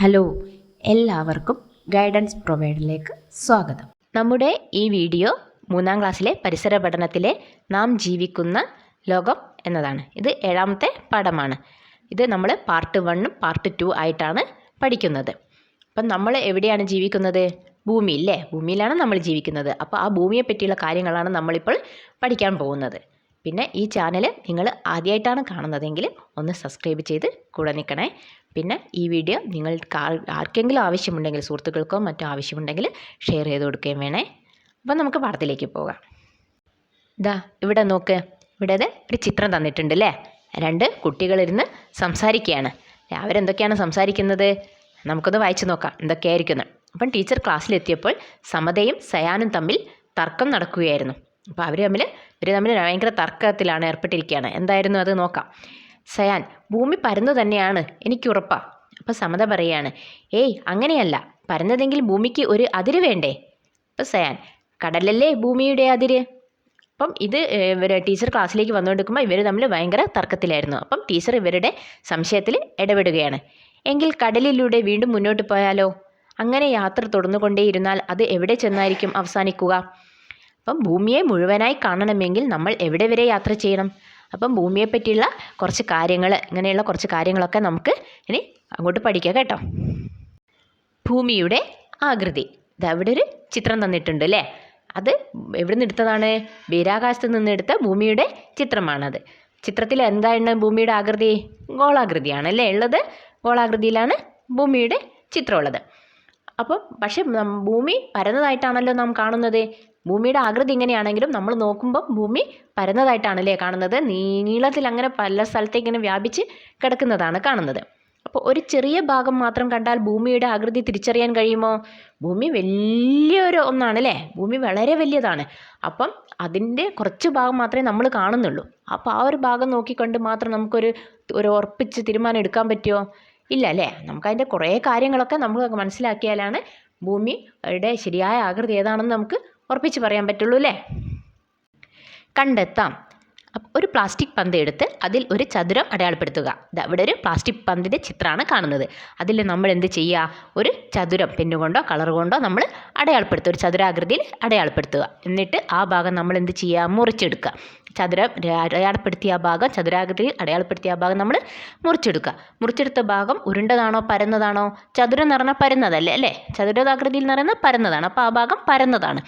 Hello, എല്ലാവർക്കും guidance പ്രൊവൈഡറിലേക്ക് സ്വാഗതം. നമ്മുടെ ഈ വീഡിയോ 3ാം ക്ലാസ്സിലെ പരിസര പഠനത്തിലെ നാം ജീവിക്കുന്ന ലോകം എന്നതാണ്. ഇത് 7ാമത്തെ പാഠമാണ്. ഇത് നമ്മൾ പാർട്ട് 1ഉം പാർട്ട് 2 ആയിട്ടാണ് പഠിക്കുന്നത്. അപ്പം നമ്മൾ എവിടെയാണ് ജീവിക്കുന്നത്? ഭൂമിയില്ലേ? ഭൂമിയിലാണ് നമ്മൾ ജീവിക്കുന്നത്. അപ്പോൾ ആ ഭൂമിയെ പറ്റിയുള്ള കാര്യങ്ങളാണ് നമ്മളിപ്പോൾ പഠിക്കാൻ പോകുന്നത്. പിന്നെ ഈ ചാനൽ നിങ്ങൾ ആദ്യമായിട്ടാണ് കാണുന്നതെങ്കിൽ ഒന്ന് സബ്സ്ക്രൈബ് ചെയ്ത് കൂടെ നിൽക്കണേ. പിന്നെ ഈ വീഡിയോ നിങ്ങൾക്ക് ആർക്കെങ്കിലും ആവശ്യമുണ്ടെങ്കിൽ, സുഹൃത്തുക്കൾക്കോ മറ്റോ ആവശ്യമുണ്ടെങ്കിൽ ഷെയർ ചെയ്ത് കൊടുക്കുകയും വേണേ. അപ്പം നമുക്ക് പാഠത്തിലേക്ക് പോകാം. ഇതാ ഇവിടെ നോക്ക്, ഇവിടെ ഒരു ചിത്രം തന്നിട്ടുണ്ട് അല്ലേ? 2 കുട്ടികളിരുന്ന് സംസാരിക്കുകയാണ്. അവരെന്തൊക്കെയാണ് സംസാരിക്കുന്നത്? നമുക്കൊന്ന് വായിച്ചു നോക്കാം എന്തൊക്കെയായിരിക്കുന്നു. അപ്പം ടീച്ചർ ക്ലാസ്സിലെത്തിയപ്പോൾ സമതയും സയാനും തമ്മിൽ തർക്കം നടക്കുകയായിരുന്നു. അപ്പോൾ ഇവർ തമ്മിൽ ഭയങ്കര തർക്കത്തിലാണ് ഏർപ്പെട്ടിരിക്കുകയാണ്. എന്തായിരുന്നു അത് നോക്കാം. സയാൻ: ഭൂമി പരന്നു തന്നെയാണ്, എനിക്കുറപ്പാണ്. അപ്പോൾ സമത പറയുകയാണ്, ഏയ് അങ്ങനെയല്ല, പരന്നതെങ്കിൽ ഭൂമിക്ക് ഒരു അതിര് വേണ്ടേ? അപ്പോൾ സയാൻ: കടലല്ലേ ഭൂമിയുടെ അതിര്? അപ്പം ഇത് ടീച്ചർ ക്ലാസ്സിലേക്ക് വന്നുകൊണ്ടിരിക്കുമ്പോൾ ഇവർ തമ്മിൽ ഭയങ്കര തർക്കത്തിലായിരുന്നു. അപ്പം ടീച്ചർ ഇവരുടെ സംശയത്തിൽ ഇടപെടുകയാണ്. എങ്കിൽ കടലിലൂടെ വീണ്ടും മുന്നോട്ട് പോയാലോ? അങ്ങനെ യാത്ര തുടർന്നുകൊണ്ടേയിരുന്നാൽ അത് എവിടെ ചെന്നായിരിക്കും അവസാനിക്കുക? അപ്പം ഭൂമിയെ മുഴുവനായി കാണണമെങ്കിൽ നമ്മൾ എവിടെ വരെ യാത്ര ചെയ്യണം? അപ്പം ഭൂമിയെ പറ്റിയുള്ള കുറച്ച് കാര്യങ്ങൾ, ഇങ്ങനെയുള്ള കുറച്ച് കാര്യങ്ങളൊക്കെ നമുക്ക് ഇനി അങ്ങോട്ട് പഠിക്കാം കേട്ടോ. ഭൂമിയുടെ ആകൃതി. അവിടെ ഒരു ചിത്രം തന്നിട്ടുണ്ട് അല്ലേ? അത് എവിടെ നിന്ന് എടുത്തതാണ്? ബഹിരാകാശത്ത് നിന്ന് എടുത്ത ഭൂമിയുടെ ചിത്രമാണത്. ചിത്രത്തിൽ എന്താണ് ഭൂമിയുടെ ആകൃതി? ഗോളാകൃതിയാണ് അല്ലേ ഉള്ളത്? ഗോളാകൃതിയിലാണ് ഭൂമിയുടെ ചിത്രമുള്ളത്. അപ്പം പക്ഷെ ഭൂമി പരന്നതായിട്ടാണല്ലോ നാം കാണുന്നത്. ഭൂമിയുടെ ആകൃതി ഇങ്ങനെയാണെങ്കിലും നമ്മൾ നോക്കുമ്പോൾ ഭൂമി പരന്നതായിട്ടാണല്ലേ കാണുന്നത്. നീളത്തിൽ അങ്ങനെ പല സ്ഥലത്തേക്ക് ഇങ്ങനെ വ്യാപിച്ച് കിടക്കുന്നതാണ് കാണുന്നത്. അപ്പോൾ ഒരു ചെറിയ ഭാഗം മാത്രം കണ്ടാൽ ഭൂമിയുടെ ആകൃതി തിരിച്ചറിയാൻ കഴിയുമോ? ഭൂമി വലിയൊരു ഒന്നാണല്ലേ? ഭൂമി വളരെ വലിയതാണ്. അപ്പം അതിൻ്റെ കുറച്ച് ഭാഗം മാത്രമേ നമ്മൾ കാണുന്നുള്ളൂ. അപ്പോൾ ആ ഒരു ഭാഗം നോക്കിക്കൊണ്ട് മാത്രം നമുക്കൊരു ഉറപ്പിച്ച് തീരുമാനം എടുക്കാൻ പറ്റുമോ? ഇല്ല അല്ലേ? നമുക്കതിൻ്റെ കുറേ കാര്യങ്ങളൊക്കെ നമ്മൾ മനസ്സിലാക്കിയാലാണ് ഭൂമിയുടെ ശരിയായ ആകൃതി ഏതാണെന്ന് നമുക്ക് ഉറപ്പിച്ച് പറയാൻ പറ്റുള്ളൂ അല്ലേ? കണ്ടെത്താം. ഒരു പ്ലാസ്റ്റിക് പന്ത് എടുത്ത് അതിൽ ഒരു ചതുരം അടയാളപ്പെടുത്തുക. ഇവിടെ ഒരു പ്ലാസ്റ്റിക് പന്തിൻ്റെ ചിത്രമാണ് കാണുന്നത്. അതിൽ നമ്മൾ എന്ത് ചെയ്യുക? ഒരു ചതുരം പെന്നുകൊണ്ടോ കളർ കൊണ്ടോ നമ്മൾ അടയാളപ്പെടുത്തുക. ഒരു ചതുരാകൃതിയിൽ അടയാളപ്പെടുത്തുക. എന്നിട്ട് ആ ഭാഗം നമ്മൾ എന്ത് ചെയ്യുക? മുറിച്ചെടുക്കുക. ചതുരം അടയാളപ്പെടുത്തിയ ഭാഗം, ചതുരാകൃതിയിൽ അടയാളപ്പെടുത്തിയ ഭാഗം നമ്മൾ മുറിച്ചെടുക്കുക. മുറിച്ചെടുത്ത ഭാഗം ഉരുണ്ടതാണോ പരന്നതാണോ? ചതുരം എന്ന് പറഞ്ഞാൽ പരന്നതല്ലേ അല്ലേ? ചതുരാകൃതിയിൽ എന്ന് പറയുന്നത് പരന്നതാണ്. അപ്പോൾ ആ ഭാഗം പരന്നതാണ്.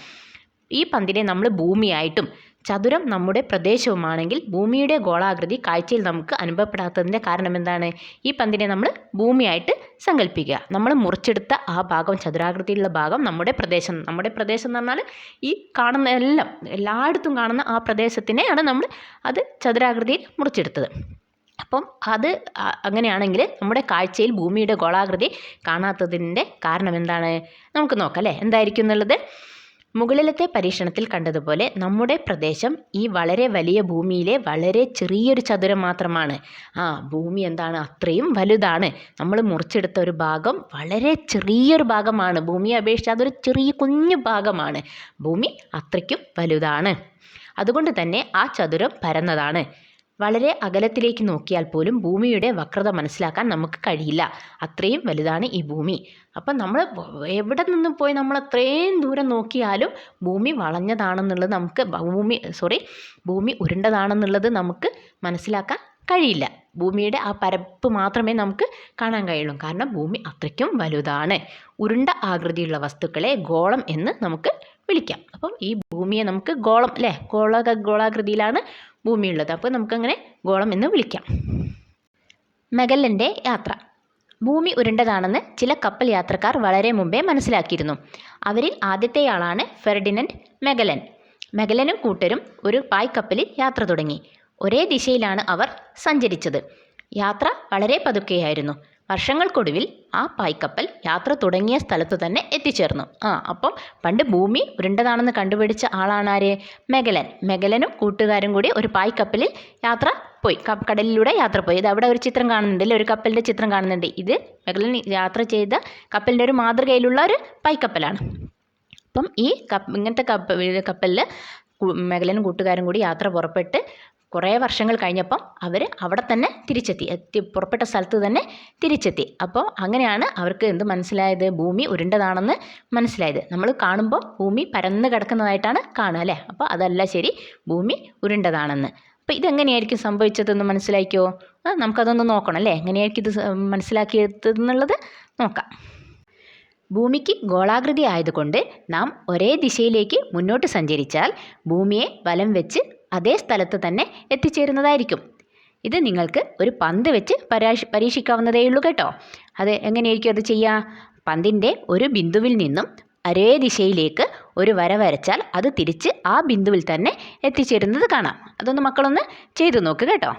ഈ പന്തിനെ നമ്മൾ ഭൂമിയായിട്ടും ചതുരം നമ്മുടെ പ്രദേശവുമാണെങ്കിൽ ഭൂമിയുടെ ഗോളാകൃതി കാഴ്ചയിൽ നമുക്ക് അനുഭവപ്പെടാത്തതിൻ്റെ കാരണം എന്താണ്? ഈ പന്തിനെ നമ്മൾ ഭൂമിയായിട്ട് സങ്കല്പിക്കുക. നമ്മൾ മുറിച്ചെടുത്ത ആ ഭാഗം, ചതുരാകൃതിയിലുള്ള ഭാഗം നമ്മുടെ പ്രദേശം എന്ന് പറഞ്ഞാൽ ഈ കാണുന്ന എല്ലായിടത്തും കാണുന്ന ആ പ്രദേശത്തിനെയാണ് നമ്മൾ അത് ചതുരാകൃതിയിൽ മുറിച്ചെടുത്തത്. അപ്പം അത് അങ്ങനെയാണെങ്കിൽ നമ്മുടെ കാഴ്ചയിൽ ഭൂമിയുടെ ഗോളാകൃതി കാണാത്തതിൻ്റെ കാരണം എന്താണ്? നമുക്ക് നോക്കാം അല്ലേ? എന്തായിരിക്കും എന്നുള്ളത്. മുകളിലത്തെ പരീക്ഷണത്തിൽ കണ്ടതുപോലെ നമ്മുടെ പ്രദേശം ഈ വളരെ വലിയ ഭൂമിയിലെ വളരെ ചെറിയൊരു ചതുരം മാത്രമാണ്. ഭൂമി എന്താണ്? അത്രയും വലുതാണ്. നമ്മൾ മുറിച്ചെടുത്ത ഒരു ഭാഗം വളരെ ചെറിയൊരു ഭാഗമാണ്. ഭൂമിയെ അപേക്ഷിച്ച് അതൊരു ചെറിയ കുഞ്ഞു ഭാഗമാണ്. ഭൂമി അത്രയ്ക്കും വലുതാണ്. അതുകൊണ്ട് തന്നെ ആ ചതുരം പരന്നതാണ്. വളരെ അകലത്തിലേക്ക് നോക്കിയാൽ പോലും ഭൂമിയുടെ വക്രത മനസ്സിലാക്കാൻ നമുക്ക് കഴിയില്ല. അത്രയും വലുതാണ് ഈ ഭൂമി. അപ്പം നമ്മൾ എവിടെ നിന്ന് പോയി നമ്മൾ അത്രയും ദൂരം നോക്കിയാലും ഭൂമി വളഞ്ഞതാണെന്നുള്ളത് ഭൂമി ഉരുണ്ടതാണെന്നുള്ളത് നമുക്ക് മനസ്സിലാക്കാൻ കഴിയില്ല. ഭൂമിയുടെ ആ പരപ്പ് മാത്രമേ നമുക്ക് കാണാൻ കഴിയുള്ളൂ. കാരണം ഭൂമി അത്രയ്ക്കും വലുതാണ്. ഉരുണ്ട ആകൃതിയുള്ള വസ്തുക്കളെ ഗോളം എന്ന് നമുക്ക് വിളിക്കാം. അപ്പം ഈ ഭൂമിയെ നമുക്ക് ഗോളം അല്ലേ? ഗോളാകൃതിയിലാണ് ഭൂമിയുള്ളത്. അപ്പോൾ നമുക്കങ്ങനെ ഗോളം എന്ന് വിളിക്കാം. മെഗല്ലൻ്റെ യാത്ര. ഭൂമി ഉരുണ്ടതാണെന്ന് ചില കപ്പൽ യാത്രക്കാർ വളരെ മുമ്പേ മനസ്സിലാക്കിയിരുന്നു. അവരിൽ ആദ്യത്തെയാളാണ് ഫെർഡിനൻഡ് മെഗല്ലൻ. മെഗല്ലനും കൂട്ടരും ഒരു പായ്ക്കപ്പലിൽ യാത്ര തുടങ്ങി. ഒരേ ദിശയിലാണ് അവർ സഞ്ചരിച്ചത്. യാത്ര വളരെ പതുക്കെയായിരുന്നു. വർഷങ്ങൾക്കൊടുവിൽ ആ പായ്ക്കപ്പൽ യാത്ര തുടങ്ങിയ സ്ഥലത്തു തന്നെ എത്തിച്ചേർന്നു. അപ്പം പണ്ട് ഭൂമി ഉരുണ്ടതാണെന്ന് കണ്ടുപിടിച്ച ആളാണ് ആര്? മെഗലനും കൂട്ടുകാരും കൂടി ഒരു പായ്ക്കപ്പലിൽ യാത്ര പോയി. കടലിലൂടെ യാത്ര പോയി. ഇത് അവിടെ ഒരു ചിത്രം കാണുന്നുണ്ട് അല്ലേ? ഒരു കപ്പലിൻ്റെ ചിത്രം കാണുന്നുണ്ട്. ഇത് മെഗലൻ യാത്ര ചെയ്ത കപ്പലിൻ്റെ ഒരു മാതൃകയിലുള്ള ഒരു പായ്ക്കപ്പലാണ്. അപ്പം ഈ ഇങ്ങനത്തെ കപ്പലിൽ മെഗലനും കൂട്ടുകാരും കൂടി യാത്ര പുറപ്പെട്ട് കുറേ വർഷങ്ങൾ കഴിഞ്ഞപ്പം അവർ അവിടെ തന്നെ തിരിച്ചെത്തി പുറപ്പെട്ട സ്ഥലത്ത് തന്നെ തിരിച്ചെത്തി. അപ്പോൾ അങ്ങനെയാണ് അവർക്ക് എന്ത് മനസ്സിലായത്? ഭൂമി ഉരുണ്ടതാണെന്ന് മനസ്സിലായത്. നമ്മൾ കാണുമ്പോൾ ഭൂമി പരന്ന് കിടക്കുന്നതായിട്ടാണ് കാണുക അല്ലേ? അപ്പോൾ അതല്ല ശരി, ഭൂമി ഉരുണ്ടതാണെന്ന്. അപ്പോൾ ഇതെങ്ങനെയായിരിക്കും സംഭവിച്ചതെന്ന് മനസ്സിലാക്കിയോ? നമുക്കതൊന്ന് നോക്കണം അല്ലേ, എങ്ങനെയായിരിക്കും ഇത് മനസ്സിലാക്കിയതെന്നുള്ളത് നോക്കാം. ഭൂമിക്ക് ഗോളാകൃതി ആയതുകൊണ്ട് നാം ഒരേ ദിശയിലേക്ക് മുന്നോട്ട് സഞ്ചരിച്ചാൽ ഭൂമിയെ വലം വെച്ച് അതേ സ്ഥലത്ത് തന്നെ എത്തിച്ചേരുന്നതായിരിക്കും. ഇത് നിങ്ങൾക്ക് ഒരു പന്ത് വെച്ച് പരീക്ഷിക്കാവുന്നതേ ഉള്ളൂ കേട്ടോ. അത് എങ്ങനെയായിരിക്കും അത് ചെയ്യുക? പന്തിൻ്റെ ഒരു ബിന്ദുവിൽ നിന്നും ഒരേ ദിശയിലേക്ക് ഒരു വര വരച്ചാൽ അത് തിരിച്ച് ആ ബിന്ദുവിൽ തന്നെ എത്തിച്ചേരുന്നത് കാണാം. അതൊന്ന് മക്കളൊന്ന് ചെയ്തു നോക്ക് കേട്ടോ.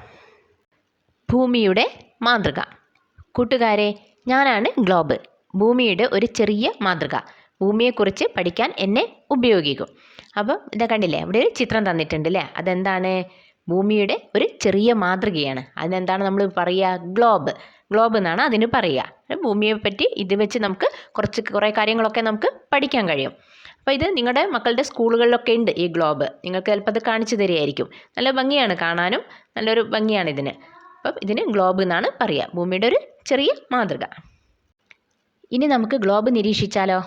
ഭൂമിയുടെ മാതൃക. കൂട്ടുകാരെ, ഞാനാണ് ഗ്ലോബ്, ഭൂമിയുടെ ഒരു ചെറിയ മാതൃക. ഭൂമിയെക്കുറിച്ച് പഠിക്കാൻ എന്നെ ഉപയോഗിക്കും. അപ്പം ഇതാ കണ്ടില്ലേ, ഇവിടെ ഒരു ചിത്രം തന്നിട്ടുണ്ട് അല്ലേ? അതെന്താണ്? ഭൂമിയുടെ ഒരു ചെറിയ മാതൃകയാണ്. അതിനെന്താണ് നമ്മൾ പറയുക? ഗ്ലോബ് എന്നാണ് അതിന് പറയുക. ഭൂമിയെ പറ്റി ഇത് വെച്ച് നമുക്ക് കുറേ കാര്യങ്ങളൊക്കെ നമുക്ക് പഠിക്കാൻ കഴിയും. അപ്പോൾ ഇത് നിങ്ങളുടെ മക്കളുടെ സ്കൂളുകളിലൊക്കെ ഉണ്ട് ഈ ഗ്ലോബ്. നിങ്ങൾക്ക് ചിലപ്പോൾ അത് കാണിച്ചു തരികയായിരിക്കും. നല്ല ഭംഗിയാണ്, കാണാനും നല്ലൊരു ഭംഗിയാണ് ഇതിന്. അപ്പം ഇതിന് ഗ്ലോബ് എന്നാണ് പറയുക, ഭൂമിയുടെ ഒരു ചെറിയ മാതൃക. ഇനി നമുക്ക് ഗ്ലോബ് നിരീക്ഷിച്ചാലോ?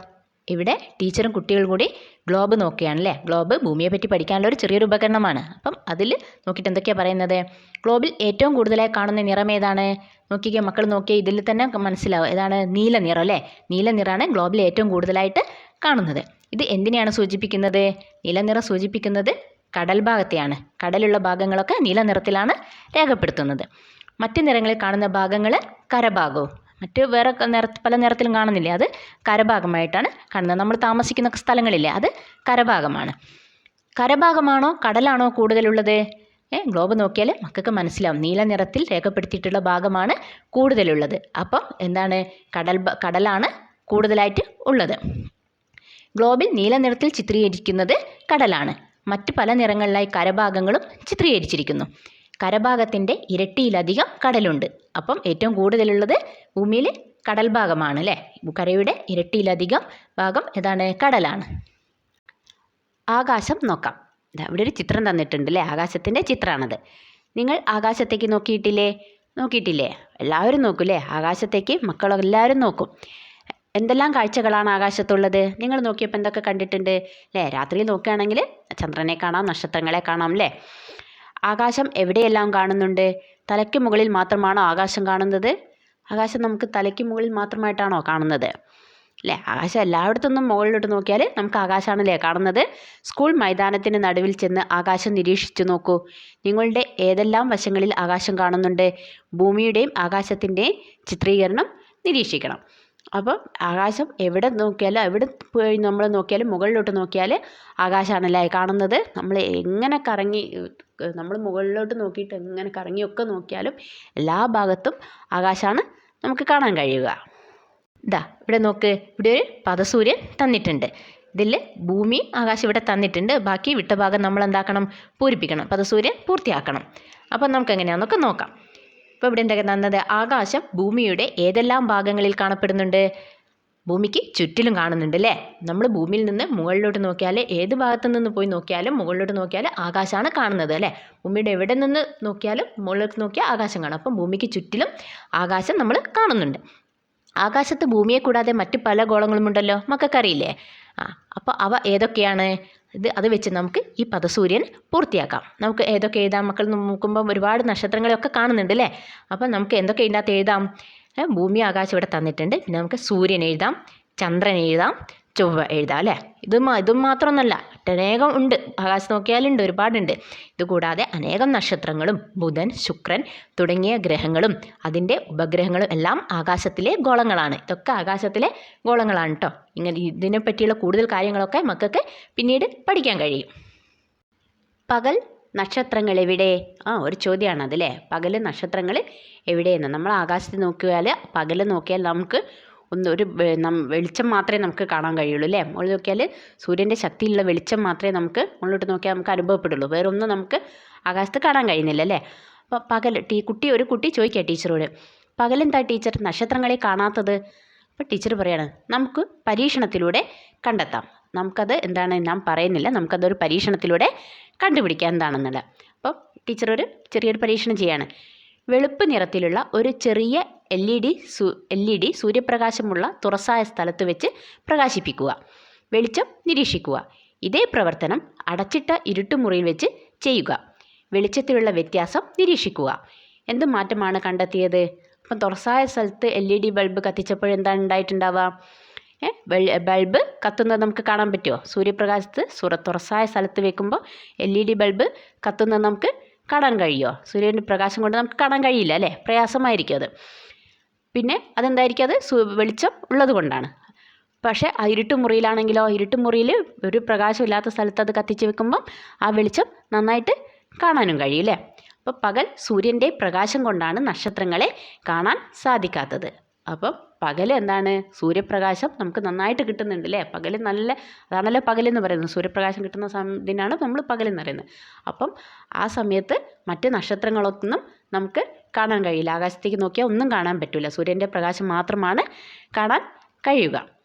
ഇവിടെ ടീച്ചറും കുട്ടികളും കൂടി ഗ്ലോബ് നോക്കുകയാണല്ലേ. ഗ്ലോബ് ഭൂമിയെ പറ്റി പഠിക്കാനുള്ള ഒരു ചെറിയൊരു ഉപകരണമാണ്. അപ്പം അതിൽ നോക്കിയിട്ട് എന്തൊക്കെയാണ് പറയുന്നത്? ഗ്ലോബിൽ ഏറ്റവും കൂടുതലായി കാണുന്ന നിറം ഏതാണ്? നോക്കിക്കുക മക്കൾ, നോക്കിയാൽ ഇതിൽ തന്നെ മനസ്സിലാവും. ഏതാണ്? നീല നിറം അല്ലേ? നീല നിറമാണ് ഗ്ലോബിൽ ഏറ്റവും കൂടുതലായിട്ട് കാണുന്നത്. ഇത് എന്തിനെയാണ് സൂചിപ്പിക്കുന്നത്? നീല നിറം സൂചിപ്പിക്കുന്നത് കടൽ ഭാഗത്തെയാണ്. കടലുള്ള ഭാഗങ്ങളൊക്കെ നീല നിറത്തിലാണ് രേഖപ്പെടുത്തുന്നത്. മറ്റ് നിറങ്ങളിൽ കാണുന്ന ഭാഗങ്ങൾ കരഭാഗവും. മറ്റ് വേറെ പല നിറത്തിലും കാണുന്നില്ലേ, അത് കരഭാഗമായിട്ടാണ് കാണുന്നത്. നമ്മൾ താമസിക്കുന്ന സ്ഥലങ്ങളില്ലേ, അത് കരഭാഗമാണ്. കരഭാഗമാണോ കടലാണോ കൂടുതലുള്ളത്? ഗ്ലോബ് നോക്കിയാൽ മക്കൾക്ക് മനസ്സിലാവും. നീല നിറത്തിൽ രേഖപ്പെടുത്തിയിട്ടുള്ള ഭാഗമാണ് കൂടുതലുള്ളത്. അപ്പം എന്താണ്? കടലാണ് കൂടുതലായിട്ട് ഉള്ളത്. ഗ്ലോബിൽ നീല നിറത്തിൽ ചിത്രീകരിക്കുന്നത് കടലാണ്. മറ്റ് പല നിറങ്ങളിലായി കരഭാഗങ്ങളും ചിത്രീകരിച്ചിരിക്കുന്നു. കരഭാഗത്തിൻ്റെ ഇരട്ടിയിലധികം കടലുണ്ട്. അപ്പം ഏറ്റവും കൂടുതലുള്ളത് ഭൂമിയിൽ കടൽ ഭാഗമാണ് അല്ലേ? കരയുടെ ഇരട്ടിയിലധികം ഭാഗം ഏതാണ്? കടലാണ്. ആകാശം നോക്കാം. ഇവിടെ ഒരു ചിത്രം തന്നിട്ടുണ്ട് അല്ലേ? ആകാശത്തിൻ്റെ ചിത്രമാണത്. നിങ്ങൾ ആകാശത്തേക്ക് നോക്കിയിട്ടില്ലേ? എല്ലാവരും നോക്കൂല്ലേ ആകാശത്തേക്ക്? മക്കളെല്ലാവരും നോക്കും. എന്തെല്ലാം കാഴ്ചകളാണ് ആകാശത്തുള്ളത്? നിങ്ങൾ നോക്കിയപ്പോൾ എന്തൊക്കെ കണ്ടിട്ടുണ്ട് അല്ലേ? രാത്രിയിൽ നോക്കുകയാണെങ്കിൽ ചന്ദ്രനെ കാണാം, നക്ഷത്രങ്ങളെ കാണാം അല്ലേ? ആകാശം എവിടെയെല്ലാം കാണുന്നുണ്ട്? തലയ്ക്ക് മുകളിൽ മാത്രമാണോ ആകാശം കാണുന്നത്? ആകാശം നമുക്ക് തലയ്ക്ക് മുകളിൽ മാത്രമായിട്ടാണോ കാണുന്നത് അല്ലേ? ആകാശം എല്ലായിടത്തുനിന്നും മുകളിലോട്ട് നോക്കിയാൽ നമുക്ക് ആകാശമാണല്ലേ കാണുന്നത്. സ്കൂൾ മൈതാനത്തിന് നടുവിൽ ചെന്ന് ആകാശം നിരീക്ഷിച്ചു നോക്കൂ. നിങ്ങളുടെ ഏതെല്ലാം വശങ്ങളിൽ ആകാശം കാണുന്നുണ്ട്? ഭൂമിയുടെയും ആകാശത്തിൻ്റെയും ചിത്രീകരണം നിരീക്ഷിക്കണം. അപ്പം ആകാശം എവിടെ നോക്കിയാലും, എവിടെ പോയി നമ്മൾ നോക്കിയാലും, മുകളിലോട്ട് നോക്കിയാൽ ആകാശമാണല്ലേ കാണുന്നത്. നമ്മൾ മുകളിലോട്ട് നോക്കിയിട്ട് എങ്ങനെ കറങ്ങിയൊക്കെ നോക്കിയാലും എല്ലാ ഭാഗത്തും ആകാശമാണ് നമുക്ക് കാണാൻ കഴിയുക. ഇവിടെ നോക്ക്, ഇവിടെ ഒരു പദസൂര്യൻ തന്നിട്ടുണ്ട്. ഇതിൽ ഭൂമി ആകാശം ഇവിടെ തന്നിട്ടുണ്ട്. ബാക്കി വിട്ട ഭാഗം നമ്മൾ എന്താക്കണം? പൂരിപ്പിക്കണം, പദസൂര്യൻ പൂർത്തിയാക്കണം. അപ്പം നമുക്ക് എങ്ങനെയാണെന്നൊക്കെ നോക്കാം. ഇപ്പോൾ ഇവിടെ എന്തൊക്കെ തന്നത്? ആകാശം ഭൂമിയുടെ ഏതെല്ലാം ഭാഗങ്ങളിൽ കാണപ്പെടുന്നുണ്ട്? ഭൂമിക്ക് ചുറ്റിലും കാണുന്നുണ്ട് അല്ലേ? നമ്മൾ ഭൂമിയിൽ നിന്ന് മുകളിലോട്ട് നോക്കിയാൽ, ഏത് ഭാഗത്തു നിന്ന് പോയി നോക്കിയാലും മുകളിലോട്ട് നോക്കിയാൽ ആകാശമാണ് കാണുന്നത് അല്ലേ? ഭൂമിയുടെ എവിടെ നിന്ന് നോക്കിയാലും മുകളിലോട്ട് നോക്കിയാൽ ആകാശം കാണും. അപ്പം ഭൂമിക്ക് ചുറ്റിലും ആകാശം നമ്മൾ കാണുന്നുണ്ട്. ആകാശത്ത് ഭൂമിയെ കൂടാതെ മറ്റ് പല ഗോളങ്ങളുമുണ്ടല്ലോ, മക്കൾക്കറിയില്ലേ? അപ്പോൾ അവ ഏതൊക്കെയാണ്? അത് വെച്ച് നമുക്ക് ഈ പദസൂര്യൻ പൂർത്തിയാക്കാം. നമുക്ക് ഏതൊക്കെ എഴുതാം? മക്കൾ നോക്കുമ്പം ഒരുപാട് നക്ഷത്രങ്ങളെയൊക്കെ കാണുന്നുണ്ട് അല്ലേ? അപ്പം നമുക്ക് എന്തൊക്കെ ഇതിനകത്ത് എഴുതാം? ഭൂമി ആകാശം ഇവിടെ തന്നിട്ടുണ്ട്. പിന്നെ നമുക്ക് സൂര്യൻ എഴുതാം, ചന്ദ്രൻ എഴുതാം, ചൊവ്വ എഴുതാം അല്ലേ? ഇതും മാത്രമൊന്നുമല്ല, അനേകം ഉണ്ട്. ആകാശം നോക്കിയാലുണ്ട്, ഒരുപാടുണ്ട്. ഇതുകൂടാതെ അനേകം നക്ഷത്രങ്ങളും ബുധൻ, ശുക്രൻ തുടങ്ങിയ ഗ്രഹങ്ങളും അതിൻ്റെ ഉപഗ്രഹങ്ങളും എല്ലാം ആകാശത്തിലെ ഗോളങ്ങളാണ്. ഇതൊക്കെ ആകാശത്തിലെ ഗോളങ്ങളാണ് കേട്ടോ. ഇതിനെ പറ്റിയുള്ള കൂടുതൽ കാര്യങ്ങളൊക്കെ മക്കൾക്ക് പിന്നീട് പഠിക്കാൻ കഴിയും. പകൽ നക്ഷത്രങ്ങൾ എവിടെ? ഒരു ചോദ്യമാണ് അതല്ലേ? പകൽ നക്ഷത്രങ്ങൾ എവിടെയെന്ന് നമ്മൾ ആകാശത്ത് നോക്കിയാൽ, പകൽ നോക്കിയാൽ നമുക്ക് വെളിച്ചം മാത്രമേ നമുക്ക് കാണാൻ കഴിയുള്ളൂ അല്ലേ? മുകളിൽ നോക്കിയാൽ സൂര്യൻ്റെ ശക്തിയിലുള്ള വെളിച്ചം മാത്രമേ നമുക്ക് മുകളിലോട്ട് നോക്കിയാൽ നമുക്ക് അനുഭവപ്പെടുള്ളൂ. വേറൊന്നും നമുക്ക് ആകാശത്ത് കാണാൻ കഴിയുന്നില്ല അല്ലേ? അപ്പോൾ പകൽ ഒരു കുട്ടി ചോദിക്കുക ടീച്ചറോട്, പകലെന്താ ടീച്ചർ നക്ഷത്രങ്ങളെ കാണാത്തത്? അപ്പോൾ ടീച്ചർ പറയാണ്, നമുക്ക് പരീക്ഷണത്തിലൂടെ കണ്ടെത്താം. നമുക്കത് എന്താണ് ഞാൻ പറയുന്നില്ല, നമുക്കതൊരു പരീക്ഷണത്തിലൂടെ കണ്ടുപിടിക്കാം എന്താണെന്നുള്ളത്. അപ്പോൾ ടീച്ചർ ഒരു ചെറിയൊരു പരീക്ഷണം ചെയ്യാണ്. വെളുപ്പ് നിറത്തിലുള്ള ഒരു ചെറിയ LED സൂര്യപ്രകാശമുള്ള തുറസായ സ്ഥലത്ത് വെച്ച് പ്രകാശിപ്പിക്കുക. വെളിച്ചം നിരീക്ഷിക്കുക. ഇതേ പ്രവർത്തനം അടച്ചിട്ട ഇരുട്ടുമുറിയിൽ വെച്ച് ചെയ്യുക. വെളിച്ചത്തിലുള്ള വ്യത്യാസം നിരീക്ഷിക്കുക. എന്ത് മാറ്റമാണ് കണ്ടെത്തിയത്? അപ്പം തുറസായ സ്ഥലത്ത് LED ബൾബ് കത്തിച്ചപ്പോൾ ഉണ്ടായിട്ടുണ്ടാവുക? ബൾബ് കത്തുന്നത് നമുക്ക് കാണാൻ പറ്റുമോ? സൂര്യപ്രകാശത്ത് തുറസായ സ്ഥലത്ത് വെക്കുമ്പോൾ LED ബൾബ് കത്തുന്നത് നമുക്ക് കാണാൻ കഴിയുമോ? സൂര്യൻ്റെ പ്രകാശം കൊണ്ട് നമുക്ക് കാണാൻ കഴിയില്ല അല്ലേ? പ്രയാസമായിരിക്കും അത്. പിന്നെ അതെന്തായിരിക്കും? അത് വെളിച്ചം ഉള്ളത് കൊണ്ടാണ്. പക്ഷേ ആ ഇരുട്ടുമുറിയിലാണെങ്കിലോ, ഇരുട്ടുമുറിയിൽ ഒരു പ്രകാശമില്ലാത്ത സ്ഥലത്ത് അത് കത്തിച്ച് വെക്കുമ്പം ആ വെളിച്ചം നന്നായിട്ട് കാണാനും കഴിയും അല്ലേ? അപ്പോൾ പകൽ സൂര്യൻ്റെ പ്രകാശം കൊണ്ടാണ് നക്ഷത്രങ്ങളെ കാണാൻ സാധിക്കാത്തത്. അപ്പം പകൽ എന്താണ്? സൂര്യപ്രകാശം നമുക്ക് നന്നായിട്ട് കിട്ടുന്നുണ്ട് അല്ലേ? പകൽ നല്ല, അതാണല്ലോ പകലെന്ന് പറയുന്നത്. സൂര്യപ്രകാശം കിട്ടുന്ന ഇതിനാണ് നമ്മൾ പകലെന്ന് പറയുന്നത്. അപ്പം ആ സമയത്ത് മറ്റ് നക്ഷത്രങ്ങളൊന്നും നമുക്ക് കാണാൻ കഴിയില്ല. ആകാശത്തേക്ക് നോക്കിയാൽ ഒന്നും കാണാൻ പറ്റില്ല. സൂര്യൻ്റെ പ്രകാശം മാത്രമാണ് കാണാൻ കഴിയുക.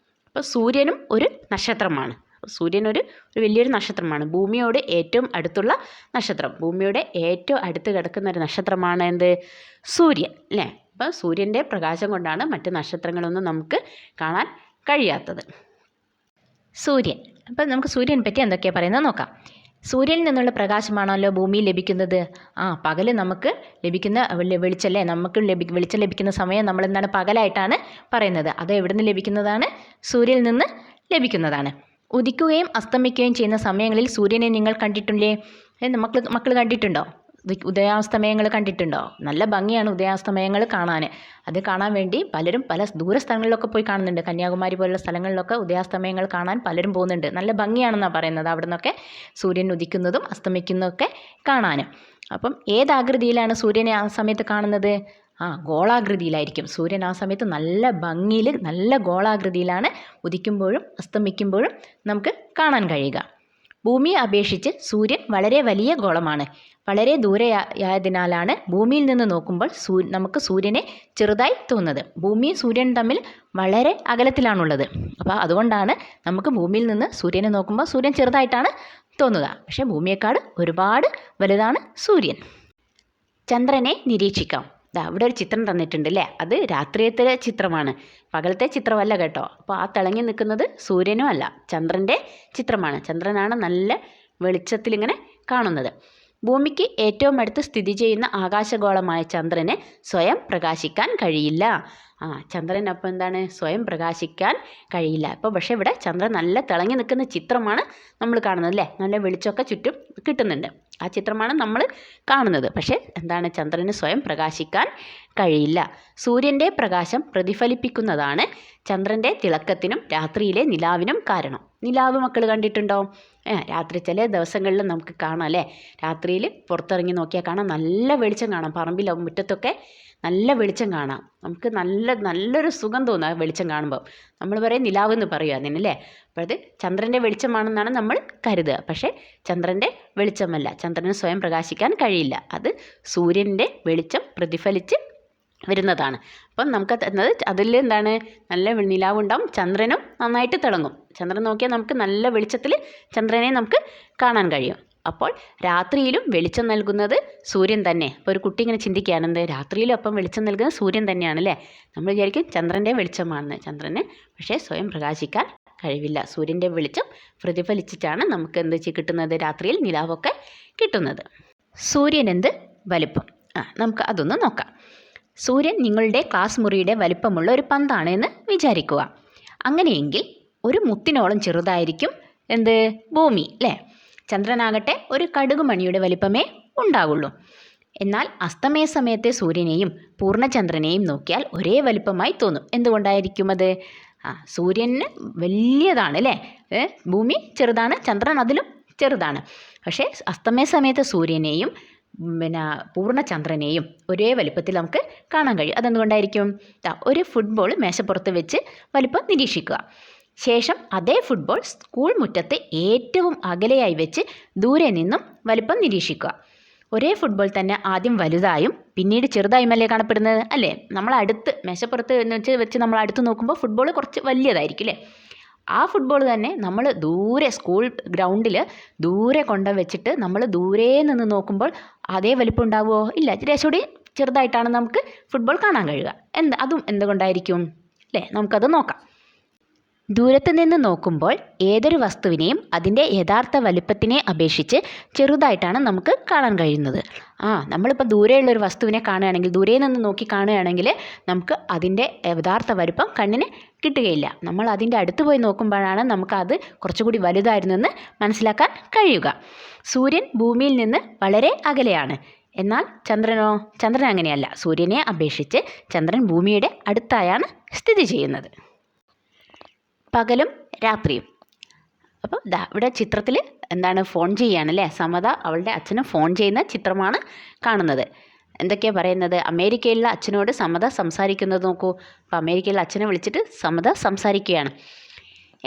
അപ്പോൾ സൂര്യനും ഒരു നക്ഷത്രമാണ്. സൂര്യൻ ഒരു വലിയൊരു നക്ഷത്രമാണ്. ഭൂമിയോട് ഏറ്റവും അടുത്തുള്ള നക്ഷത്രം. ഭൂമിയുടെ ഏറ്റവും അടുത്ത് കിടക്കുന്ന ഒരു നക്ഷത്രമാണ് എന്ത്? സൂര്യൻ അല്ലേ? അപ്പോൾ സൂര്യൻ്റെ പ്രകാശം കൊണ്ടാണ് മറ്റ് നക്ഷത്രങ്ങളൊന്നും നമുക്ക് കാണാൻ കഴിയാത്തത്. സൂര്യൻ. അപ്പം നമുക്ക് സൂര്യനെ പറ്റി എന്തൊക്കെയാണ് പറയുന്നത് നോക്കാം. സൂര്യനിൽ നിന്നുള്ള പ്രകാശമാണല്ലോ ഭൂമിയിൽ ലഭിക്കുന്നത്. പകൽ നമുക്ക് ലഭിക്കുന്ന വെളിച്ചല്ലേ, നമുക്ക് വെളിച്ചം ലഭിക്കുന്ന സമയം നമ്മൾ എന്താണ്? പകലായിട്ടാണ് പറയുന്നത്. അത് എവിടെ നിന്ന് ലഭിക്കുന്നതാണ്? സൂര്യനിൽ നിന്ന് ലഭിക്കുന്നതാണ്. ഉദിക്കുകയും അസ്തമിക്കുകയും ചെയ്യുന്ന സമയങ്ങളിൽ സൂര്യനെ നിങ്ങൾ കണ്ടിട്ടില്ലേ? മക്കൾ കണ്ടിട്ടുണ്ടോ? ഉദയാസ്തമയങ്ങൾ കണ്ടിട്ടുണ്ടോ? നല്ല ഭംഗിയാണ് ഉദയാസ്തമയങ്ങൾ കാണാൻ. അത് കാണാൻ വേണ്ടി പലരും പല ദൂര സ്ഥലങ്ങളിലൊക്കെ പോയി കാണുന്നുണ്ട്. കന്യാകുമാരി പോലുള്ള സ്ഥലങ്ങളിലൊക്കെ ഉദയാസ്തമയങ്ങൾ കാണാൻ പലരും പോകുന്നുണ്ട്. നല്ല ഭംഗിയാണെന്നാണ് പറയുന്നത്. അവിടെ നിന്നൊക്കെ സൂര്യൻ ഉദിക്കുന്നതും അസ്തമിക്കുന്നതൊക്കെ കാണാൻ. അപ്പം ഏതാകൃതിയിലാണ് സൂര്യനെ ആ സമയത്ത് കാണുന്നത്? ഗോളാകൃതിയിലായിരിക്കും. സൂര്യൻ ആ സമയത്ത് നല്ല ഭംഗിയിൽ, നല്ല ഗോളാകൃതിയിലാണ് ഉദിക്കുമ്പോഴും അസ്തമിക്കുമ്പോഴും നമുക്ക് കാണാൻ കഴിയുക. ഭൂമിയെ അപേക്ഷിച്ച് സൂര്യൻ വളരെ വലിയ ഗോളമാണ്. വളരെ ദൂരെയായതിനാലാണ് ഭൂമിയിൽ നിന്ന് നോക്കുമ്പോൾ നമുക്ക് സൂര്യനെ ചെറുതായി തോന്നുന്നത്. ഭൂമിയും സൂര്യനും തമ്മിൽ വളരെ അകലത്തിലാണുള്ളത്. അപ്പോൾ അതുകൊണ്ടാണ് നമുക്ക് ഭൂമിയിൽ നിന്ന് സൂര്യനെ നോക്കുമ്പോൾ സൂര്യൻ ചെറുതായിട്ടാണ് തോന്നുക. പക്ഷേ ഭൂമിയേക്കാൾ ഒരുപാട് വലുതാണ് സൂര്യൻ. ചന്ദ്രനെ നിരീക്ഷിക്കാം. ഇവിടെ ഒരു ചിത്രം തന്നിട്ടുണ്ട് അല്ലേ? അത് രാത്രിയത്തെ ചിത്രമാണ്, പകലത്തെ ചിത്രമല്ല കേട്ടോ. അപ്പോൾ ആ തിളങ്ങി നിൽക്കുന്നത് സൂര്യനും അല്ല, ചന്ദ്രൻ്റെ ചിത്രമാണ്. ചന്ദ്രനാണ് നല്ല വെളിച്ചത്തിലിങ്ങനെ കാണുന്നത്. ഭൂമിക്ക് ഏറ്റവും അടുത്ത് സ്ഥിതി ചെയ്യുന്ന ആകാശഗോളമായ ചന്ദ്രന് സ്വയം പ്രകാശിക്കാൻ കഴിയില്ല. ചന്ദ്രൻ അപ്പോൾ എന്താണ്? സ്വയം പ്രകാശിക്കാൻ കഴിയില്ല. അപ്പോൾ പക്ഷേ ഇവിടെ ചന്ദ്രൻ നല്ല തിളങ്ങി നിൽക്കുന്ന ചിത്രമാണ് നമ്മൾ കാണുന്നത് അല്ലേ? നല്ല വെളിച്ചമൊക്കെ ചുറ്റും കിട്ടുന്നുണ്ട്. ആ ചിത്രമാണ് നമ്മൾ കാണുന്നത്. പക്ഷേ എന്താണ്? ചന്ദ്രന് സ്വയം പ്രകാശിക്കാൻ കഴിയില്ല. സൂര്യൻ്റെ പ്രകാശം പ്രതിഫലിപ്പിക്കുന്നതാണ് ചന്ദ്രൻ്റെ തിളക്കത്തിനും രാത്രിയിലെ നിലാവിനും കാരണം. നിലാവ് മക്കൾ കണ്ടിട്ടുണ്ടോ? രാത്രി ചില ദിവസങ്ങളിൽ നമുക്ക് കാണാം അല്ലേ? രാത്രിയിൽ പുറത്തിറങ്ങി നോക്കിയാൽ കാണാം, നല്ല വെളിച്ചം കാണാം. പറമ്പിലോ മുറ്റത്തൊക്കെ നല്ല വെളിച്ചം കാണാം. നമുക്ക് നല്ലൊരു സുഖം തോന്നും ആ വെളിച്ചം കാണുമ്പോൾ. നമ്മൾ പറയും നിലാവെന്ന് പറയുക അതിനല്ലേ. അപ്പോൾ അത് ചന്ദ്രൻ്റെ വെളിച്ചമാണെന്നാണ് നമ്മൾ കരുതുക. പക്ഷേ ചന്ദ്രൻ്റെ വെളിച്ചമല്ല. ചന്ദ്രന് സ്വയം പ്രകാശിക്കാൻ കഴിയില്ല. അത് സൂര്യൻ്റെ വെളിച്ചം പ്രതിഫലിച്ച് വരുന്നതാണ്. അപ്പം നമുക്ക് അതിൽ എന്താണ്? നല്ല നിലാവുണ്ടാവും, ചന്ദ്രനും നന്നായിട്ട് തിളങ്ങും. ചന്ദ്രൻ നോക്കിയാൽ നമുക്ക് നല്ല വെളിച്ചത്തിൽ ചന്ദ്രനെ നമുക്ക് കാണാൻ കഴിയും. അപ്പോൾ രാത്രിയിലും വെളിച്ചം നൽകുന്നത് സൂര്യൻ തന്നെ. അപ്പോൾ ഒരു കുട്ടി ഇങ്ങനെ ചിന്തിക്കുകയാണ്, രാത്രിയിലും അപ്പം വെളിച്ചം നൽകുന്നത് സൂര്യൻ തന്നെയാണല്ലേ. നമ്മൾ വിചാരിക്കും ചന്ദ്രൻ്റെ വെളിച്ചമാണെന്ന്. ചന്ദ്രന് പക്ഷേ സ്വയം പ്രകാശിക്കാൻ കഴിവില്ല. സൂര്യൻ്റെ വെളിച്ചം പ്രതിഫലിച്ചിട്ടാണ് നമുക്ക് എന്ത് കിട്ടുന്നത്? രാത്രിയിൽ നിലാവൊക്കെ കിട്ടുന്നത്. സൂര്യൻ എന്ത് വലിപ്പം? നമുക്ക് അതൊന്ന് നോക്കാം. സൂര്യൻ നിങ്ങളുടെ ക്ലാസ് മുറിയുടെ വലിപ്പമുള്ള ഒരു പന്താണ് എന്ന് വിചാരിക്കുക. അങ്ങനെയെങ്കിൽ ഒരു മുത്തിനോളം ചെറുതായിരിക്കും എന്ത്? ഭൂമി അല്ലേ? ചന്ദ്രനാകട്ടെ ഒരു കടുകുമണിയുടെ വലിപ്പമേ ഉണ്ടാകുള്ളൂ. എന്നാൽ അസ്തമയ സമയത്തെ സൂര്യനെയും പൂർണ്ണചന്ദ്രനെയും നോക്കിയാൽ ഒരേ വലിപ്പമായി തോന്നും. എന്തുകൊണ്ടായിരിക്കും അത്? സൂര്യന് വലിയതാണ് അല്ലേ? ഭൂമി ചെറുതാണ്, ചന്ദ്രൻ അതിലും ചെറുതാണ്. പക്ഷേ അസ്തമയ സമയത്തെ സൂര്യനെയും പൂർണ്ണചന്ദ്രനെയും ഒരേ വലിപ്പത്തിൽ നമുക്ക് കാണാൻ കഴിയും. അതെന്തുകൊണ്ടായിരിക്കും? ഒരു ഫുട്ബോൾ മേശപ്പുറത്ത് വെച്ച് വലിപ്പം നിരീക്ഷിക്കുക. ശേഷം അതേ ഫുട്ബോൾ സ്കൂൾ മുറ്റത്ത് ഏറ്റവും അകലെയായി വെച്ച് ദൂരെ നിന്നും വലിപ്പം നിരീക്ഷിക്കുക. ഒരേ ഫുട്ബോൾ തന്നെ ആദ്യം വലുതായും പിന്നീട് ചെറുതായുമല്ലേ കാണപ്പെടുന്നത് അല്ലേ? നമ്മൾ അടുത്ത് മേശപ്പുറത്ത് വെച്ച് നമ്മൾ അടുത്ത് നോക്കുമ്പോൾ ഫുട്ബോൾ കുറച്ച് വലിയതായിരിക്കും അല്ലേ? ആ ഫുട്ബോൾ തന്നെ നമ്മൾ ദൂരെ സ്കൂൾ ഗ്രൗണ്ടിൽ ദൂരെ കൊണ്ട് വെച്ചിട്ട് നമ്മൾ ദൂരെ നിന്ന് നോക്കുമ്പോൾ അതേ വലിപ്പം ഉണ്ടാവുമോ? ഇല്ല, കുറച്ചുകൂടി ചെറുതായിട്ടാണ് നമുക്ക് ഫുട്ബോൾ കാണാൻ കഴിയുക. അതും എന്തുകൊണ്ടായിരിക്കും അല്ലേ? നമുക്കത് നോക്കാം. ദൂരത്ത് നിന്ന് നോക്കുമ്പോൾ ഏതൊരു വസ്തുവിനെയും അതിൻ്റെ യഥാർത്ഥ വലുപ്പത്തിനെ അപേക്ഷിച്ച് ചെറുതായിട്ടാണ് നമുക്ക് കാണാൻ കഴിയുന്നത്. നമ്മളിപ്പോൾ ദൂരെയുള്ളൊരു വസ്തുവിനെ കാണുകയാണെങ്കിൽ, ദൂരെ നിന്ന് നോക്കി കാണുകയാണെങ്കിൽ നമുക്ക് അതിൻ്റെ യഥാർത്ഥ വലുപ്പം കണ്ണിന് കിട്ടുകയില്ല. നമ്മൾ അതിൻ്റെ അടുത്ത് പോയി നോക്കുമ്പോഴാണ് നമുക്കത് കുറച്ചുകൂടി വലുതായിരുന്നെന്ന് മനസ്സിലാക്കാൻ കഴിയുക. സൂര്യൻ ഭൂമിയിൽ നിന്ന് വളരെ അകലെയാണ്. എന്നാൽ ചന്ദ്രൻ അങ്ങനെയല്ല. സൂര്യനെ അപേക്ഷിച്ച് ചന്ദ്രൻ ഭൂമിയുടെ അടുത്തായാണ് സ്ഥിതി ചെയ്യുന്നത്. പകലും രാത്രിയും. അപ്പോൾ ഇവിടെ ചിത്രത്തിൽ എന്താണ്, ഫോൺ ചെയ്യുകയാണല്ലേ. സമത അവളുടെ അച്ഛന് ഫോൺ ചെയ്യുന്ന ചിത്രമാണ് കാണുന്നത്. എന്തൊക്കെയാണ് പറയുന്നത്? അമേരിക്കയിലുള്ള അച്ഛനോട് സമത സംസാരിക്കുന്നത് നോക്കൂ. അപ്പോൾ അമേരിക്കയിലുള്ള അച്ഛനെ വിളിച്ചിട്ട് സമത സംസാരിക്കുകയാണ്.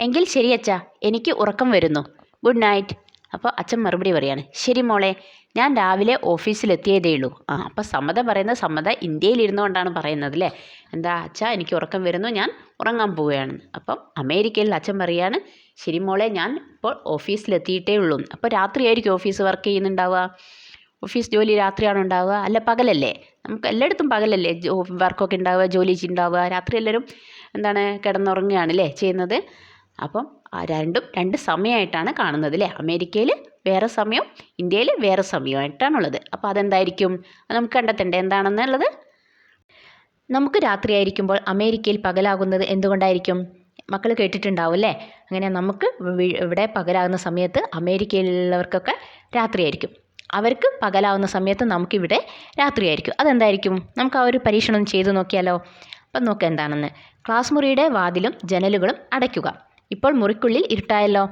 എങ്കിൽ ശരി അച്ഛാ, എനിക്ക് ഉറക്കം വരുന്നു, ഗുഡ് നൈറ്റ്. അപ്പോൾ അച്ഛൻ മറുപടി പറയാണ്, ശരി മോളെ, ഞാൻ രാവിലെ ഓഫീസിലെത്തിയതേ ഉള്ളൂ. അപ്പോൾ സമത പറയുന്നത്, സമത ഇന്ത്യയിലിരുന്നുകൊണ്ടാണ് പറയുന്നത് അല്ലേ. എന്താ അച്ഛാ, എനിക്ക് ഉറക്കം വരുന്നു, ഞാൻ ഉറങ്ങാൻ പോവുകയാണ്. അപ്പം അമേരിക്കയിൽ അച്ഛൻ പറയാണ്, ശരി മോളെ, ഞാൻ ഇപ്പോൾ ഓഫീസിലെത്തിയിട്ടേ ഉള്ളൂ. അപ്പോൾ രാത്രിയായിരിക്കും ഓഫീസ് വർക്ക് ചെയ്യുന്നുണ്ടാവുക. ഓഫീസ് ജോലി രാത്രിയാണ് ഉണ്ടാവുക, അല്ല പകലല്ലേ? നമുക്ക് എല്ലായിടത്തും പകലല്ലേ വർക്കൊക്കെ ഉണ്ടാവുക, ജോലി ഉണ്ടാവുക. രാത്രി എല്ലാവരും എന്താണ് കിടന്നുറങ്ങുകയാണ് അല്ലേ ചെയ്യുന്നത്. അപ്പം രണ്ട് സമയമായിട്ടാണ് കാണുന്നത് അല്ലേ. അമേരിക്കയിൽ വേറെ സമയം, ഇന്ത്യയിൽ വേറെ സമയമായിട്ടാണുള്ളത്. അപ്പോൾ അതെന്തായിരിക്കും? നമുക്ക് കണ്ടെത്തണ്ടേ എന്താണെന്നുള്ളത്. നമുക്ക് രാത്രിയായിരിക്കുമ്പോൾ അമേരിക്കയിൽ പകലാകുന്നത് എന്തുകൊണ്ടായിരിക്കും? മക്കൾ കേട്ടിട്ടുണ്ടാവും അല്ലേ. അങ്ങനെ നമുക്ക് ഇവിടെ പകലാകുന്ന സമയത്ത് അമേരിക്കയിലുള്ളവർക്കൊക്കെ രാത്രിയായിരിക്കും. അവർക്ക് പകലാവുന്ന സമയത്ത് നമുക്കിവിടെ രാത്രിയായിരിക്കും. അതെന്തായിരിക്കും? നമുക്ക് ആ ഒരു പരീക്ഷണം ചെയ്തു നോക്കിയാലോ. അപ്പം നോക്കുക എന്താണെന്ന്. ക്ലാസ് മുറിയുടെ വാതിലും ജനലുകളും അടയ്ക്കുക. ഇപ്പോൾ മുറിക്കുള്ളിൽ ഇരുട്ടായല്ലോ.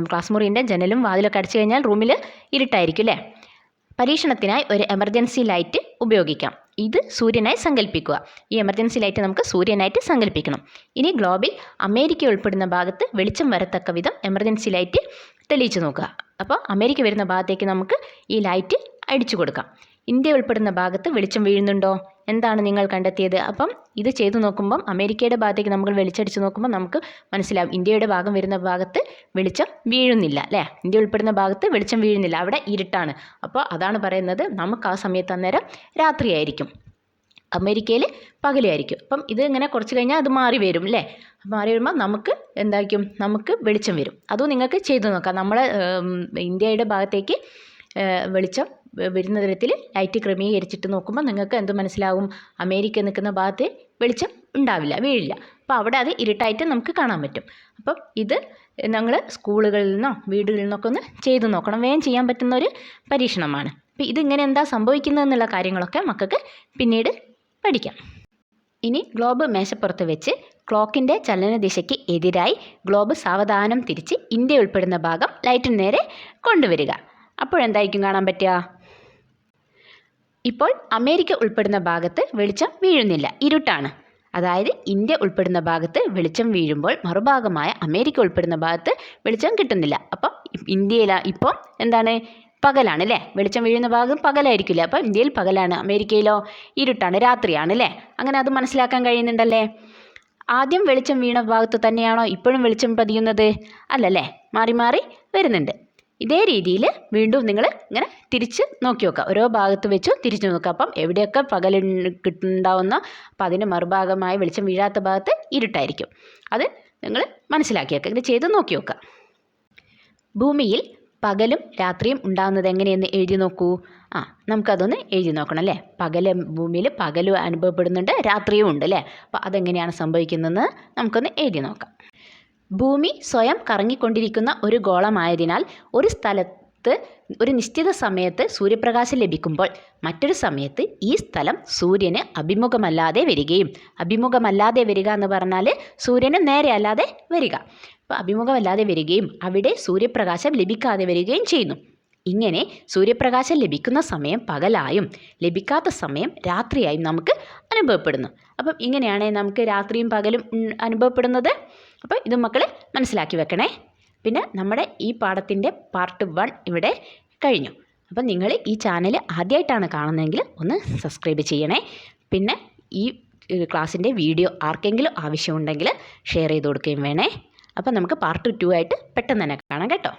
ക്ലാസ് മുറിൻ്റെ ജനലും വാതിലൊക്കെ അടച്ചു കഴിഞ്ഞാൽ റൂമിൽ ഇരുട്ടായിരിക്കും അല്ലേ. പരീക്ഷണത്തിനായി ഒരു എമർജൻസി ലൈറ്റ് ഉപയോഗിക്കാം. ഇത് സൂര്യനായി സങ്കല്പിക്കുക. ഈ എമർജൻസി ലൈറ്റ് നമുക്ക് സൂര്യനായിട്ട് സങ്കല്പിക്കണം. ഇനി ഗ്ലോബിൽ അമേരിക്ക ഉൾപ്പെടുന്ന ഭാഗത്ത് വെളിച്ചം വരത്തക്ക വിധം എമർജൻസി ലൈറ്റ് തെളിയിച്ച് നോക്കുക. അപ്പോൾ അമേരിക്ക വരുന്ന ഭാഗത്തേക്ക് നമുക്ക് ഈ ലൈറ്റ് അടിച്ചു കൊടുക്കാം. ഇന്ത്യ ഉൾപ്പെടുന്ന ഭാഗത്ത് വെളിച്ചം വീഴുന്നുണ്ടോ? എന്താണ് നിങ്ങൾ കണ്ടെത്തിയത്? അപ്പം ഇത് ചെയ്തു നോക്കുമ്പം അമേരിക്കയുടെ ഭാഗത്തേക്ക് നമ്മൾ വെളിച്ചടിച്ച് നോക്കുമ്പോൾ നമുക്ക് മനസ്സിലാവും ഇന്ത്യയുടെ ഭാഗം വരുന്ന ഭാഗത്ത് വെളിച്ചം വീഴുന്നില്ല അല്ലേ. ഇന്ത്യ ഉൾപ്പെടുന്ന ഭാഗത്ത് വെളിച്ചം വീഴുന്നില്ല, അവിടെ ഇരുട്ടാണ്. അപ്പോൾ അതാണ് പറയുന്നത്, നമുക്ക് ആ സമയത്ത് അന്നേരം രാത്രിയായിരിക്കും, അമേരിക്കയിൽ പകലായിരിക്കും. അപ്പം ഇത് ഇങ്ങനെ കുറച്ച് കഴിഞ്ഞാൽ അത് മാറി വരും അല്ലേ. മാറി വരുമ്പോൾ നമുക്ക് എന്തായിരിക്കും? നമുക്ക് വെളിച്ചം വരും. അതും നിങ്ങൾക്ക് ചെയ്തു നോക്കാം. നമ്മളെ ഇന്ത്യയുടെ ഭാഗത്തേക്ക് വെളിച്ചം വരുന്ന തരത്തിൽ ലൈറ്റ് ക്രമീകരിച്ചിട്ട് നോക്കുമ്പോൾ നിങ്ങൾക്ക് എന്ത് മനസ്സിലാവും? അമേരിക്ക നിൽക്കുന്ന ഭാഗത്ത് വെളിച്ചം ഉണ്ടാവില്ല, വീഴില്ല. അപ്പോൾ അവിടെ അത് ഇരുട്ടായിട്ട് നമുക്ക് കാണാൻ പറ്റും. അപ്പം ഇത് ഞങ്ങൾ സ്കൂളുകളിൽ നിന്നോ വീടുകളിൽ നിന്നൊക്കെ ഒന്ന് ചെയ്തു നോക്കണം. വേഗം ചെയ്യാൻ പറ്റുന്ന ഒരു പരീക്ഷണമാണ്. അപ്പോൾ ഇതിങ്ങനെ എന്താ സംഭവിക്കുന്നതെന്നുള്ള കാര്യങ്ങളൊക്കെ മക്കൾക്ക് പിന്നീട് പഠിക്കാം. ഇനി ഗ്ലോബ് മേശപ്പുറത്ത് വെച്ച് ക്ലോക്കിൻ്റെ ചലനദിശയ്ക്ക് എതിരായി ഗ്ലോബ് സാവധാനം തിരിച്ച് ഇന്ത്യ ഉൾപ്പെടുന്ന ഭാഗം ലൈറ്റിന് നേരെ കൊണ്ടുവരിക. അപ്പോഴെന്തായിരിക്കും കാണാൻ പറ്റുക? ഇപ്പോൾ അമേരിക്ക ഉൾപ്പെടുന്ന ഭാഗത്ത് വെളിച്ചം വീഴുന്നില്ല, ഇരുട്ടാണ്. അതായത് ഇന്ത്യ ഉൾപ്പെടുന്ന ഭാഗത്ത് വെളിച്ചം വീഴുമ്പോൾ മറുഭാഗമായ അമേരിക്ക ഉൾപ്പെടുന്ന ഭാഗത്ത് വെളിച്ചം കിട്ടുന്നില്ല. അപ്പം ഇപ്പോൾ എന്താണ്? പകലാണ് അല്ലേ. വെളിച്ചം വീഴുന്ന ഭാഗം പകലായിരിക്കില്ല. അപ്പം ഇന്ത്യയിൽ പകലാണ്, അമേരിക്കയിലോ ഇരുട്ടാണ്, രാത്രിയാണ് അല്ലേ. അങ്ങനെ അത് മനസ്സിലാക്കാൻ കഴിയുന്നുണ്ടല്ലേ. ആദ്യം വെളിച്ചം വീണ ഭാഗത്ത് തന്നെയാണോ ഇപ്പോഴും വെളിച്ചം പതിയുന്നത്? അല്ലല്ലേ, മാറി മാറി വരുന്നുണ്ട്. ഇതേ രീതിയിൽ വീണ്ടും നിങ്ങൾ ഇങ്ങനെ തിരിച്ച് നോക്കി നോക്കുക. ഓരോ ഭാഗത്ത് വെച്ചു തിരിച്ചു നോക്കുക. അപ്പം എവിടെയൊക്കെ പകൽ കിട്ടുന്നുണ്ടാവുന്ന അപ്പം അതിൻ്റെ മറുഭാഗമായി വെളിച്ചം വീഴാത്ത ഭാഗത്ത് ഇരുട്ടായിരിക്കും. അത് നിങ്ങൾ മനസ്സിലാക്കി വെക്കുക. ഇത് ചെയ്ത് നോക്കി നോക്കുക. ഭൂമിയിൽ പകലും രാത്രിയും ഉണ്ടാകുന്നത് എങ്ങനെയെന്ന് എഴുതി നോക്കൂ. നമുക്കതൊന്ന് എഴുതി നോക്കണം അല്ലേ. ഭൂമിയിൽ പകലും അനുഭവപ്പെടുന്നുണ്ട്, രാത്രിയും ഉണ്ട് അല്ലേ. അപ്പോൾ അതെങ്ങനെയാണ് സംഭവിക്കുന്നതെന്ന് നമുക്കൊന്ന് എഴുതി നോക്കാം. ഭൂമി സ്വയം കറങ്ങിക്കൊണ്ടിരിക്കുന്ന ഒരു ഗോളമായതിനാൽ ഒരു സ്ഥലത്ത് ഒരു നിശ്ചിത സമയത്ത് സൂര്യപ്രകാശം ലഭിക്കുമ്പോൾ മറ്റൊരു സമയത്ത് ഈ സ്ഥലം സൂര്യന് അഭിമുഖമല്ലാതെ വരികയും, അഭിമുഖമല്ലാതെ വരിക എന്ന് പറഞ്ഞാൽ സൂര്യന് നേരെ അല്ലാതെ വരിക. അപ്പോൾ അഭിമുഖമല്ലാതെ വരികയും അവിടെ സൂര്യപ്രകാശം ലഭിക്കാതെ വരികയും ചെയ്യുന്നു. ഇങ്ങനെ സൂര്യപ്രകാശം ലഭിക്കുന്ന സമയം പകലായും ലഭിക്കാത്ത സമയം രാത്രിയായും നമുക്ക് അനുഭവപ്പെടുന്നു. അപ്പം ഇങ്ങനെയാണ് നമുക്ക് രാത്രിയും പകലും അനുഭവപ്പെടുന്നത്. അപ്പോൾ ഇത് മക്കൾ മനസ്സിലാക്കി വെക്കണേ. പിന്നെ നമ്മുടെ ഈ പാഠത്തിൻ്റെ പാർട്ട് 1 ഇവിടെ കഴിഞ്ഞു. അപ്പം നിങ്ങൾ ഈ ചാനൽ ആദ്യമായിട്ടാണ് കാണുന്നതെങ്കിൽ ഒന്ന് സബ്സ്ക്രൈബ് ചെയ്യണേ. പിന്നെ ഈ ക്ലാസ്സിൻ്റെ വീഡിയോ ആർക്കെങ്കിലും ആവശ്യമുണ്ടെങ്കിൽ ഷെയർ ചെയ്ത് കൊടുക്കുകയും വേണേ. അപ്പോൾ നമുക്ക് പാർട്ട് 2 ആയിട്ട് പെട്ടെന്ന് തന്നെ കാണാം കേട്ടോ.